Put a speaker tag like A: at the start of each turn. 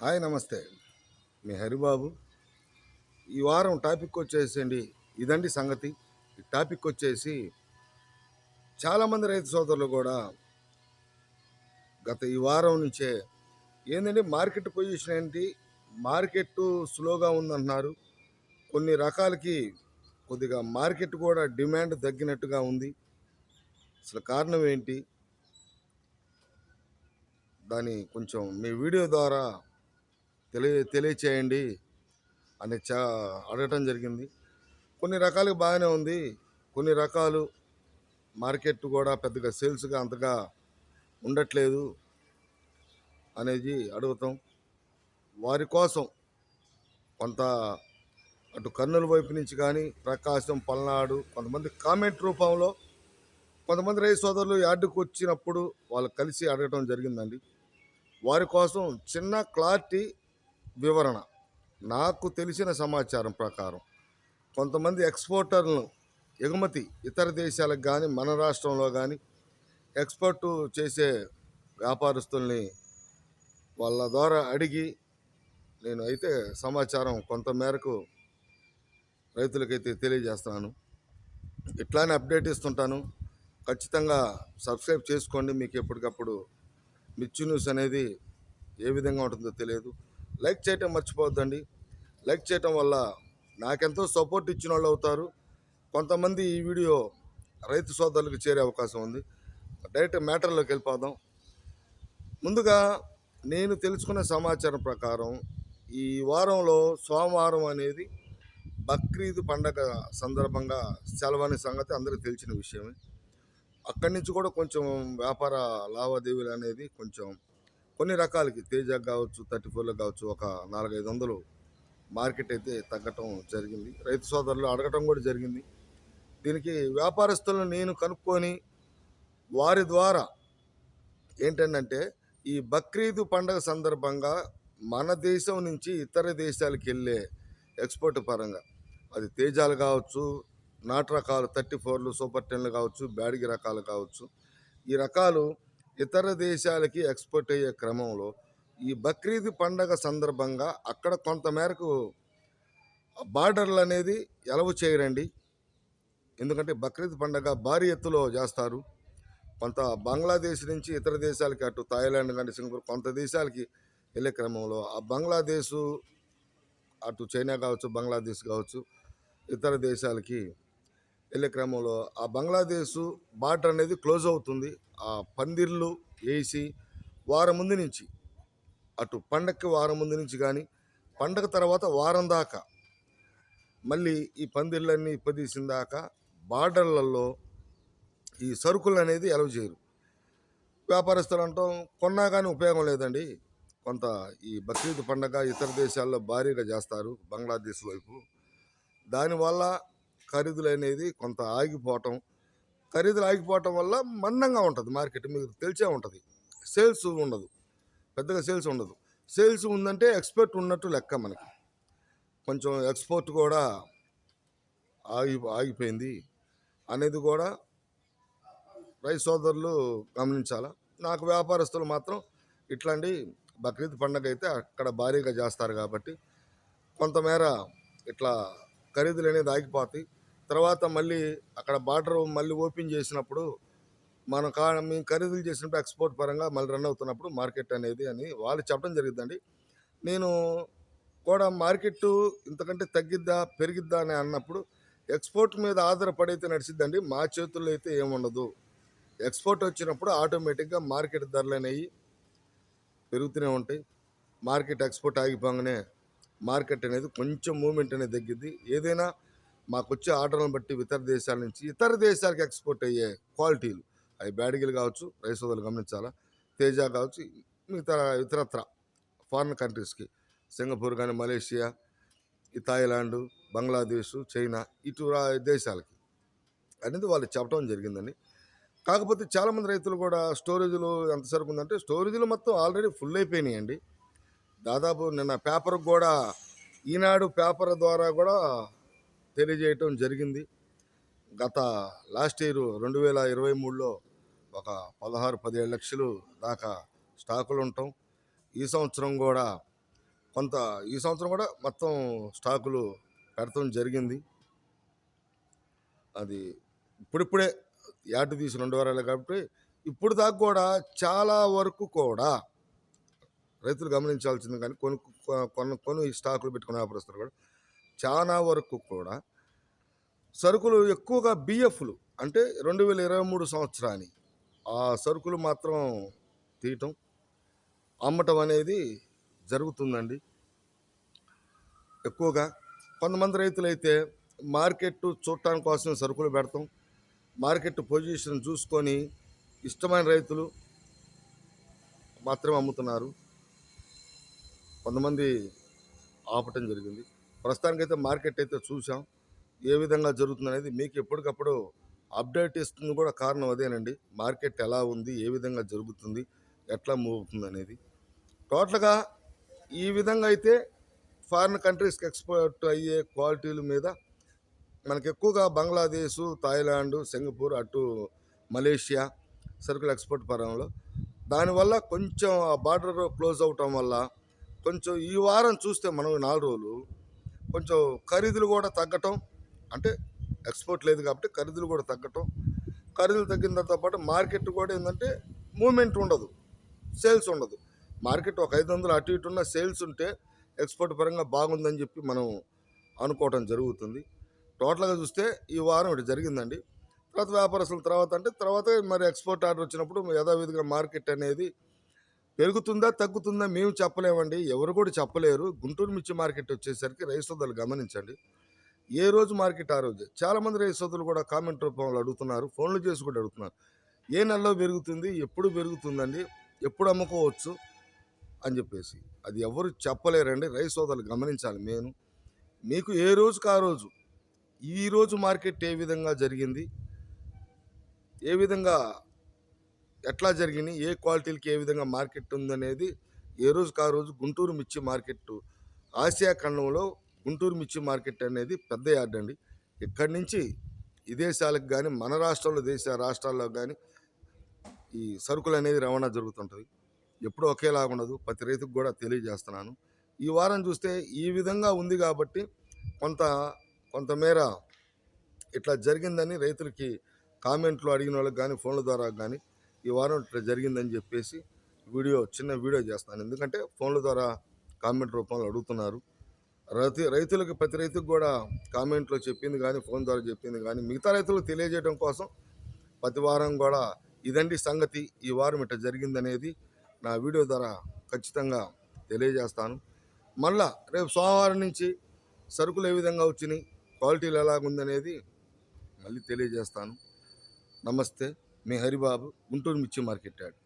A: Hi నమస్తే. మీ హరిబాబు. ఈ వారం టాపిక్ వచ్చేసండి, ఇదండి సంగతి. ఈ టాపిక్ వచ్చేసి చాలామంది రైతు సోదరులు కూడా గత ఈ వారం నుంచే ఏంటంటే మార్కెట్ పొజిషన్ ఏంటి, మార్కెట్ స్లోగా ఉందంటున్నారు. కొన్ని రకాలకి కొద్దిగా మార్కెట్ కూడా డిమాండ్ తగ్గినట్టుగా ఉంది. అసలు కారణం ఏంటి, దాన్ని కొంచెం మీ వీడియో ద్వారా తెలియచేయండి అని అడగటం జరిగింది. కొన్ని రకాలకు బాగానే ఉంది, కొన్ని రకాలు మార్కెట్ కూడా పెద్దగా సేల్స్గా అంతగా ఉండట్లేదు అనేది అడుగుతాం. వారి కోసం కొంత అటు కర్నూలు వైపు నుంచి కానీ, ప్రకాశం, పల్నాడు కొంతమంది కామెంట్ రూపంలో కొంతమంది రైతు సోదరులు యార్డుకు వచ్చినప్పుడు వాళ్ళు కలిసి అడగటం జరిగిందండి. వారి కోసం చిన్న క్లారిటీ వివరణ. నాకు తెలిసిన సమాచారం ప్రకారం కొంతమంది ఎక్స్పోర్టర్లను ఎగుమతి ఇతర దేశాలకు కానీ, మన రాష్ట్రంలో కానీ ఎక్స్పోర్టు చేసే వ్యాపారస్తుల్ని వాళ్ళ ద్వారా అడిగి నేను అయితే సమాచారం కొంత మేరకు రైతులకైతే తెలియజేస్తున్నాను. ఇట్లానే అప్డేట్ ఇస్తుంటాను. ఖచ్చితంగా సబ్స్క్రైబ్ చేసుకోండి. మీకు ఎప్పటికప్పుడు మిర్చి న్యూస్ అనేది ఏ విధంగా ఉంటుందో తెలియదు. లైక్ చేయటం మర్చిపోవద్దండి. లైక్ చేయటం వల్ల నాకెంతో సపోర్ట్ ఇచ్చిన వాళ్ళు అవుతారు. కొంతమంది ఈ వీడియో రైతు సోదరులకు చేరే అవకాశం ఉంది. డైరెక్ట్ మ్యాటర్లోకి వెళ్ళిపోదాం. ముందుగా నేను తెలుసుకున్న సమాచారం ప్రకారం ఈ వారంలో సోమవారం అనేది బక్రీద్ పండగ సందర్భంగా సెలవని సంగతి అందరికీ తెలిసిన విషయమే. అక్కడి నుంచి కూడా కొంచెం వ్యాపార లావాదేవీలు అనేది కొంచెం కొన్ని రకాలకి తేజాకు కావచ్చు, 34లో కావచ్చు, ఒక 400-500 మార్కెట్ అయితే తగ్గటం జరిగింది. రైతు సోదరులు అడగటం కూడా జరిగింది. దీనికి వ్యాపారస్తులను నేను కనుక్కొని వారి ద్వారా ఏంటంటే ఈ బక్రీద్ పండగ సందర్భంగా మన దేశం నుంచి ఇతర దేశాలకు వెళ్ళే ఎక్స్పోర్ట్ పరంగా అది తేజాలు కావచ్చు, నాటు రకాలు 34లు, సూపర్ 10లు కావచ్చు, బ్యాడిగి రకాలు కావచ్చు, ఈ రకాలు ఇతర దేశాలకి ఎక్స్పోర్ట్ అయ్యే క్రమంలో ఈ బక్రీద్ పండగ సందర్భంగా అక్కడ కొంతమేరకు బార్డర్లు అనేది ఎలవు చేయరండి. ఎందుకంటే బక్రీద్ పండగ భారీ ఎత్తులో చేస్తారు. కొంత బంగ్లాదేశ్ నుంచి ఇతర దేశాలకి, అటు థాయిలాండ్ కానీ, సింగపూర్ కొంత దేశాలకి వెళ్ళే క్రమంలో ఆ బంగ్లాదేశ్, అటు చైనా కావచ్చు, బంగ్లాదేశ్ కావచ్చు, ఇతర దేశాలకి వెళ్ళే క్రమంలో ఆ బంగ్లాదేశ్ బార్డర్ అనేది క్లోజ్ అవుతుంది. ఆ పందిర్లు వేసి వారం ముందు నుంచి, అటు పండగకి వారం ముందు నుంచి కానీ, పండగ తర్వాత వారం దాకా మళ్ళీ ఈ పందిర్లన్నీ ఇప్పదీసిన దాకా బార్డర్లలో ఈ సరుకులు అనేది ఎలవ్ చేయరు. వ్యాపారస్తులు అంటాం కొన్నా కానీ ఉపయోగం లేదండి. కొంత ఈ బక్రీద్ పండగ ఇతర దేశాల్లో భారీగా చేస్తారు బంగ్లాదేశ్ వైపు. దానివల్ల ఖరీదులు అనేది కొంత ఆగిపోవటం, ఖరీదులు ఆగిపోవటం వల్ల మందంగా ఉంటుంది మార్కెట్. మీకు తెలిసే ఉంటుంది, సేల్స్ ఉండదు, పెద్దగా సేల్స్ ఉండదు. సేల్స్ ఉందంటే ఎక్స్పోర్ట్ ఉన్నట్టు లెక్క. మనకి కొంచెం ఎక్స్పోర్ట్ కూడా ఆగిపోయింది అనేది కూడా రైతు సోదరులు గమనించాలా. నాకు వ్యాపారస్తులు మాత్రం ఇట్లాంటి బక్రీద్ పండగ అయితే అక్కడ భారీగా చేస్తారు కాబట్టి కొంతమేర ఇట్లా ఖరీదులు అనేది ఆగిపోతాయి. తర్వాత మళ్ళీ అక్కడ బార్డర్ మళ్ళీ ఓపెన్ చేసినప్పుడు మేము ఖరీదులు చేసినప్పుడు ఎక్స్పోర్ట్ పరంగా మళ్ళీ రన్ అవుతున్నప్పుడు మార్కెట్ అనేది అని వాళ్ళు చెప్పడం జరిగిద్దండి. నేను కూడా మార్కెట్ ఇంతకంటే తగ్గిద్దా పెరిగిద్దా అని అన్నప్పుడు ఎక్స్పోర్ట్ మీద ఆధారపడైతే నడిచిద్దండి. మా చేతుల్లో అయితే ఏముండదు. ఎక్స్పోర్ట్ వచ్చినప్పుడు ఆటోమేటిక్గా మార్కెట్ ధరలు అనేవి పెరుగుతూనే ఉంటాయి. మార్కెట్ ఎక్స్పోర్ట్ ఆగిపోగానే మార్కెట్ అనేది కొంచెం మూమెంట్ అనేది తగ్గిద్ది. ఏదైనా మాకు వచ్చే ఆర్డర్లను బట్టి ఇతర దేశాల నుంచి ఇతర దేశాలకు ఎక్స్పోర్ట్ అయ్యే క్వాలిటీలు, అవి బ్యాడిగిలు కావచ్చు, రైస్ సోదరులు గమనించాలా, తేజ కావచ్చు, ఇతరత్ర ఫారిన్ కంట్రీస్కి, సింగపూర్ కానీ, మలేషియా, ఈ థాయిలాండ్, బంగ్లాదేశ్, చైనా, ఇటు దేశాలకి అనేది వాళ్ళు చెప్పడం జరిగిందండి. కాకపోతే చాలామంది రైతులు కూడా స్టోరేజ్లు ఎంత సరుకు ఉందంటే స్టోరేజ్లు మొత్తం ఆల్రెడీ ఫుల్ అయిపోయినాయండి. దాదాపు నిన్న పేపర్కి కూడా, ఈనాడు పేపర్ ద్వారా కూడా తెలియజేయటం జరిగింది. గత లాస్ట్ ఇయర్ 2023లో ఒక 16-17 లక్షలు దాకా స్టాకులు ఉంటాం. ఈ సంవత్సరం కూడా కొంత ఈ సంవత్సరం కూడా మొత్తం స్టాకులు పెడతాం జరిగింది. అది ఇప్పుడిప్పుడే యాడ్ తీసి 2 వారాలే కాబట్టి ఇప్పుడు దాకా కూడా చాలా వరకు కూడా రైతులు గమనించాల్సింది, కానీ కొన్ని స్టాకులు పెట్టుకునే వ్యాపారస్తులు కూడా చాలా వరకు కూడా సరుకులు ఎక్కువగా బిఎఫ్లు అంటే 2023 సంవత్సరాన్ని ఆ సరుకులు మాత్రం తీయటం అమ్మటం అనేది జరుగుతుందండి ఎక్కువగా. కొంతమంది రైతులైతే మార్కెట్ చూడటానికి కోసం సరుకులు పెడతాం, మార్కెట్ పొజిషన్ చూసుకొని ఇష్టమైన రైతులు మాత్రమే అమ్ముతున్నారు. కొంతమంది ఆపటం జరిగింది. ప్రస్తుతానికైతే మార్కెట్ అయితే చూసాం, ఏ విధంగా జరుగుతుంది అనేది మీకు ఎప్పటికప్పుడు అప్డేట్ ఇస్తుంది కూడా కారణం అదేనండి. మార్కెట్ ఎలా ఉంది, ఏ విధంగా జరుగుతుంది, ఎట్లా మూవ్ అవుతుంది అనేది. టోటల్గా ఈ విధంగా అయితే ఫారిన్ కంట్రీస్కి ఎక్స్పోర్ట్ అయ్యే క్వాలిటీల మీద మనకి ఎక్కువగా బంగ్లాదేశ్, థాయిలాండ్, సింగపూర్, అటు మలేషియా సరుకుల ఎక్స్పోర్ట్ పరంలో దానివల్ల కొంచెం ఆ బార్డర్ క్లోజ్ అవటం వల్ల కొంచెం ఈ వారం చూస్తే మనం 4 రోజులు కొంచెం ఖరీదులు కూడా తగ్గటం, అంటే ఎక్స్పోర్ట్ లేదు కాబట్టి ఖరీదులు కూడా తగ్గటం, ఖరీదులు తగ్గిన దాంతో పాటు మార్కెట్ కూడా ఏంటంటే మూమెంట్ ఉండదు, సేల్స్ ఉండదు. మార్కెట్ ఒక 500 అటు ఇటు ఉన్న సేల్స్ ఉంటే ఎక్స్పోర్ట్ పరంగా బాగుందని చెప్పి మనం అనుకోవటం జరుగుతుంది. టోటల్గా చూస్తే ఈ వారం ఇటు జరిగిందండి. తర్వాత వ్యాపారస్తుల తర్వాత మరి ఎక్స్పోర్ట్ ఆర్డర్ వచ్చినప్పుడు యథావిధిగా మార్కెట్ అనేది పెరుగుతుందా తగ్గుతుందా మేము చెప్పలేమండి, ఎవరు కూడా చెప్పలేరు. గుంటూరు మిర్చి మార్కెట్ వచ్చేసరికి రైతు సోదరులు గమనించండి, ఏ రోజు మార్కెట్ ఆ రోజే. చాలామంది రైతు సోదరులు కూడా కామెంట్ రూపంలో అడుగుతున్నారు, ఫోన్లు చేసి కూడా అడుగుతున్నారు, ఏ నెలలో పెరుగుతుంది, ఎప్పుడు పెరుగుతుందండి, ఎప్పుడు అమ్ముకోవచ్చు అని చెప్పేసి. అది ఎవరు చెప్పలేరండి, రైతు సోదరులు గమనించాలి. మీకు ఏ రోజుకి ఆ రోజు ఈరోజు మార్కెట్ ఏ విధంగా జరిగింది, ఏ విధంగా ఎట్లా జరిగింది, ఏ క్వాలిటీలకి ఏ విధంగా మార్కెట్ ఉందనేది ఏ రోజుకి ఆ రోజు గుంటూరు మిర్చి మార్కెట్ ఆసియా ఖండంలో గుంటూరు మిర్చి మార్కెట్ అనేది పెద్ద యార్డ్ అండి. ఇక్కడి నుంచి విదేశాలకు కానీ మన రాష్ట్రంలో రాష్ట్రాల్లో కానీ ఈ సరుకులు అనేది రవాణా జరుగుతుంటుంది. ఎప్పుడూ ఒకేలాగా ఉండదు, ప్రతి రైతుకు కూడా తెలియజేస్తున్నాను. ఈ వారం చూస్తే ఈ విధంగా ఉంది కాబట్టి కొంతమేర ఇట్లా జరిగిందని రైతులకి కామెంట్లు అడిగిన వాళ్ళకి కానీ ఫోన్ల ద్వారా కానీ ఈ వారం ఇట్లా జరిగిందని చెప్పేసి చిన్న వీడియో చేస్తాను. ఎందుకంటే ఫోన్ల ద్వారా కామెంట్ రూపంలో అడుగుతున్నారు. రైతులకు ప్రతి రైతుకు కూడా కామెంట్లో చెప్పింది కానీ ఫోన్ ద్వారా చెప్పింది కానీ మిగతా రైతులకు తెలియజేయడం కోసం ప్రతి వారం కూడా ఇదండి సంగతి, ఈ వారం ఇట్లా జరిగిందనేది నా వీడియో ద్వారా ఖచ్చితంగా తెలియజేస్తాను. మళ్ళా రేపు సోమవారం నుంచి సరుకులు ఏ విధంగా వచ్చినాయి, క్వాలిటీలు ఎలాగుందనేది మళ్ళీ తెలియజేస్తాను. నమస్తే, మీ హరిబాబు, గుంటూరు మిర్చి మార్కెట్ యార్డ్.